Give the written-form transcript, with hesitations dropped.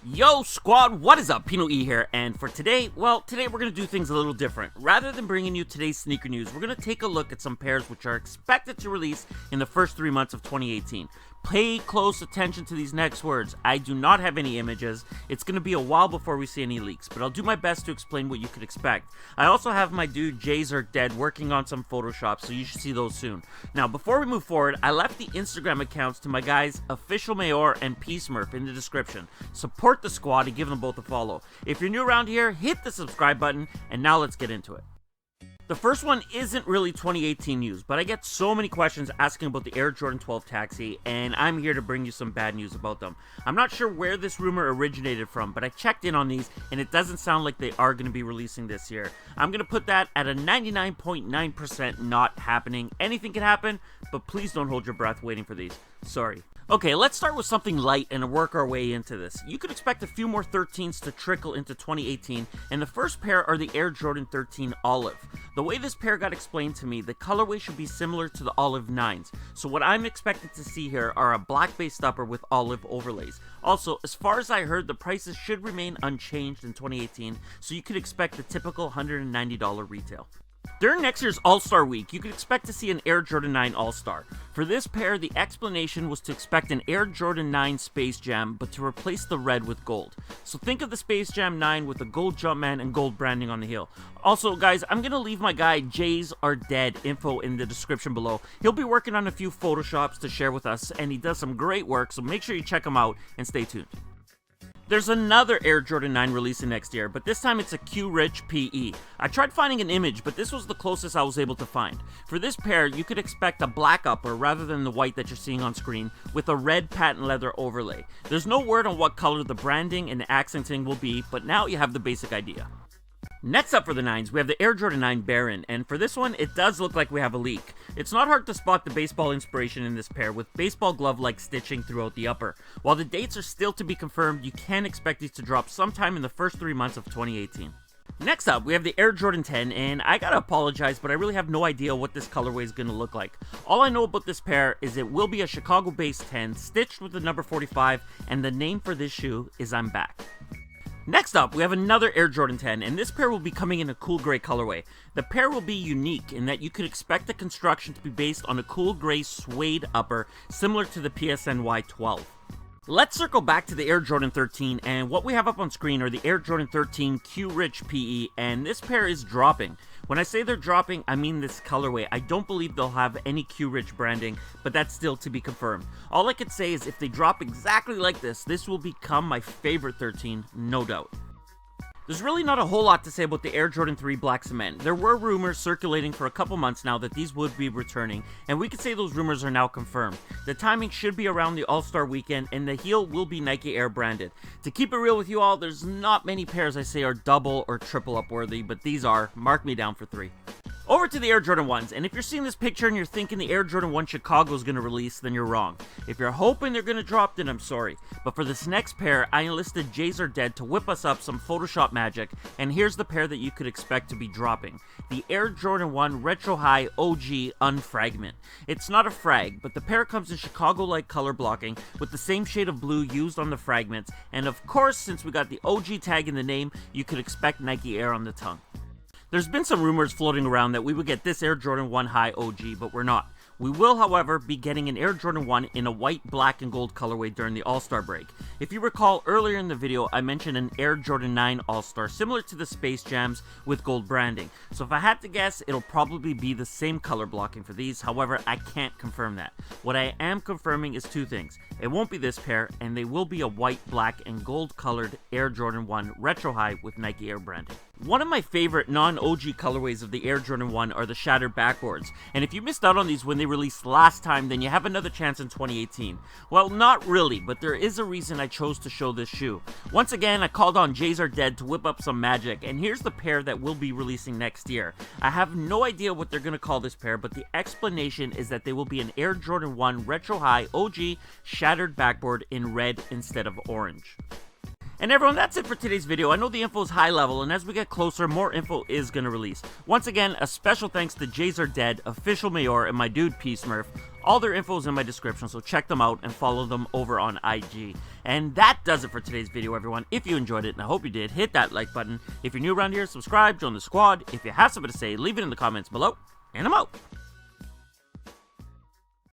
Yo squad, what is up? PinoE here, and for today, today we're going to do things a little different. Rather than bringing you today's sneaker news, we're going to take a look at some pairs which are expected to release in the first 3 months of 2018. Pay close attention to these next words. I do not have any images. It's going to be a while before we see any leaks, but I'll do my best to explain what you could expect. I also have my dude YEEZY working on some Photoshop, so you should see those soon. Now, before we move forward, I left the Instagram accounts to my guys Official Mayor and Peacemurf in the description. Support the squad and give them both a follow. If you're new around here, hit the subscribe button, and now let's get into it. The first one isn't really 2018 news, but I get so many questions asking about the Air Jordan 12 Taxi, and I'm here to bring you some bad news about them. I'm not sure where this rumor originated from, but I checked in on these, and it doesn't sound like they are going to be releasing this year. I'm going to put that at a 99.9% not happening. Anything can happen, but please don't hold your breath waiting for these. Sorry. Okay, let's start with something light and work our way into this. You could expect a few more 13s to trickle into 2018, and the first pair are the Air Jordan 13 Olive. The way this pair got explained to me, the colorway should be similar to the Olive 9s, so what I'm expected to see here are a black-based upper with olive overlays. Also, as far as I heard, the prices should remain unchanged in 2018, so you could expect the typical $190 retail. During next year's All-Star Week, you could expect to see an Air Jordan IX AllStar. For this pair, the explanation was to expect an Air Jordan 9 Space Jam, but to replace the red with gold. So think of the Space Jam 9 with a gold Jumpman and gold branding on the heel. Also, guys, I'm going to leave my guy Jay's Are Dead info in the description below. He'll be working on a few Photoshops to share with us, and he does some great work, so make sure you check him out and stay tuned. There's another Air Jordan 9 releasing next year, but this time it's a QRich PE. I tried finding an image, but this was the closest I was able to find. For this pair, you could expect a black upper rather than the white that you're seeing on screen, with a red patent leather overlay. There's no word on what color the branding and accenting will be, but now you have the basic idea. Next up for the 9s, we have the Air Jordan 9 Baron, and for this one, it does look like we have a leak. It's not hard to spot the baseball inspiration in this pair, with baseball glove-like stitching throughout the upper. While the dates are still to be confirmed, you can expect these to drop sometime in the first 3 months of 2018. Next up, we have the Air Jordan 10, and I gotta apologize, but I really have no idea what this colorway is gonna look like. All I know about this pair is it will be a Chicago-based 10, stitched with the number 45, and the name for this shoe is I'm Back. Next up, we have another Air Jordan 10, and this pair will be coming in a cool gray colorway. The pair will be unique in that you could expect the construction to be based on a cool gray suede upper, similar to the PSNY 12. Let's circle back to the Air Jordan 13, and what we have up on screen are the Air Jordan 13 QRich PE, and this pair is dropping. When I say they're dropping, I mean this colorway. I don't believe they'll have any QRich branding, but that's still to be confirmed. All I could say is if they drop exactly like this will become my favorite 13, no doubt. There's really not a whole lot to say about the Air Jordan 3 Black Cement. There were rumors circulating for a couple months now that these would be returning, and we could say those rumors are now confirmed. The timing should be around the All-Star weekend, and the heel will be Nike Air branded. To keep it real with you all, there's not many pairs I say are double or triple up worthy, but these are. Mark me down for 3. Over to the Air Jordan 1s, and if you're seeing this picture and you're thinking the Air Jordan 1 Chicago is going to release, then you're wrong. If you're hoping they're going to drop, then I'm sorry. But for this next pair, I enlisted YEEZY to whip us up some Photoshop magic, and here's the pair that you could expect to be dropping. The Air Jordan 1 Retro High OG Unfragment. It's not a frag, but the pair comes in Chicago-like color blocking, with the same shade of blue used on the fragments, and of course, since we got the OG tag in the name, you could expect Nike Air on the tongue. There's been some rumors floating around that we would get this Air Jordan 1 High OG, but we're not. We will, however, be getting an Air Jordan 1 in a white, black, and gold colorway during the All-Star break. If you recall, earlier in the video, I mentioned an Air Jordan IX AllStar, similar to the Space Jams with gold branding. So if I had to guess, it'll probably be the same color blocking for these, however, I can't confirm that. What I am confirming is 2 things. It won't be this pair, and they will be a white, black, and gold colored Air Jordan 1 Retro High with Nike Air branding. One of my favorite non-OG colorways of the Air Jordan 1 are the shattered backboards, and if you missed out on these when they released last time, then you have another chance in 2018. Well, not really, but there is a reason I chose to show this shoe. Once again, I called on YEEZY to whip up some magic, and here's the pair that we'll be releasing next year. I have no idea what they're going to call this pair, but the explanation is that they will be an Air Jordan 1 Retro High OG shattered backboard in red instead of orange. And everyone, that's it for today's video. I know the info is high level, and as we get closer, more info is going to release. Once again, a special thanks to Jays Are Dead, Official Mayor, and my dude Peace Murph. All their info is in my description, so check them out and follow them over on IG. And that does it for today's video, everyone. If you enjoyed it, and I hope you did, hit that like button. If you're new around here, subscribe, join the squad. If you have something to say, leave it in the comments below, and I'm out.